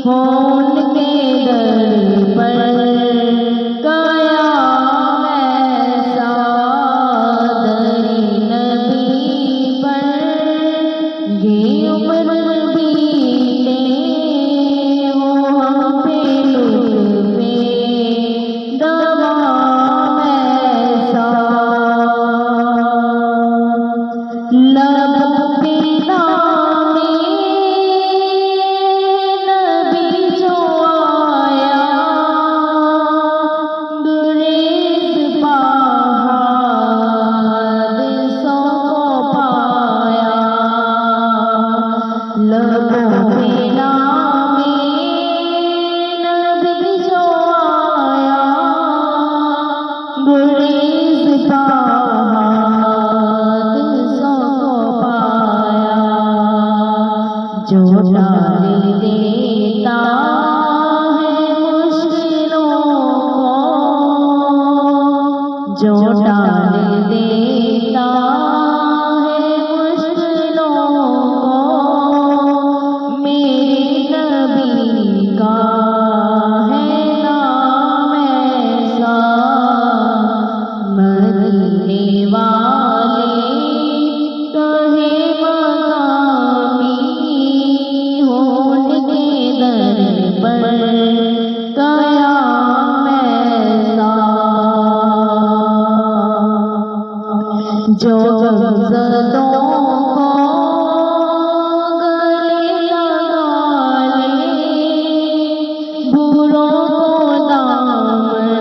होन के दर पर काया ऐसा दरी नबी पर ये उम्र बीते हो हम पे लुत्फ़ दवा ऐसा लब पे नामे नबी जो आया गुरेज़ हादिसों को पाया लब पे नामे नबी जो आया गुरेज़ जो डाल देता है मुश्किलों को जो डाल देता है मुश्किलों को मेरे नबी का है नाम ऐसा मदीने वाले कहे जो गज़लों को गले लगा ले बुरों को दामन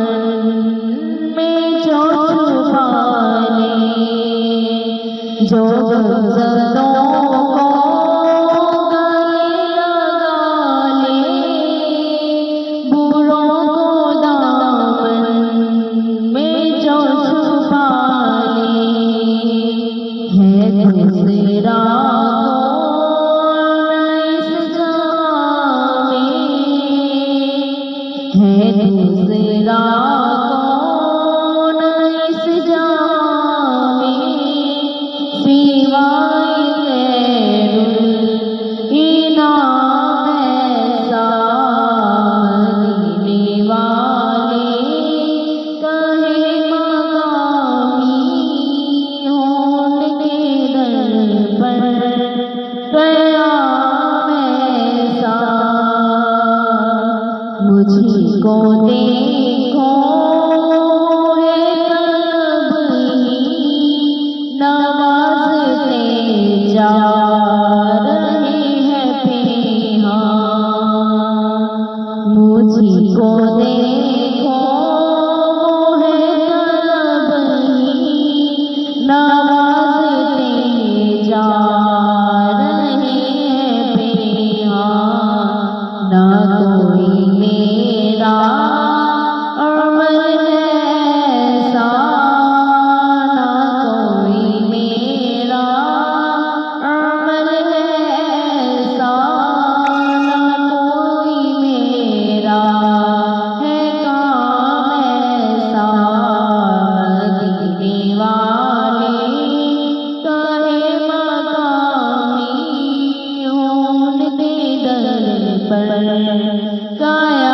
में जो छुपा ले जो गज़लों को गले लगा ले बुरों को दामन में जो छुपा है दूसरा कौन इस जहां में है दूसरा कौन इस जहां में सिवाय गैरुल इनाम ऐसा मदीने वाले कहे मकामी मुझको देखो है तलब ही नवाज़ते जा रहे हैं पेहा मुझको देखो है तलब ही नवाज़ते जा रहे हैं पेहा ना कोई मेरा अमल ऐसा ना कोई मेरा अमल ऐसा ना कोई मेरा है काम ऐसा मदीने वाले कहे मकामी होन के दर पर काया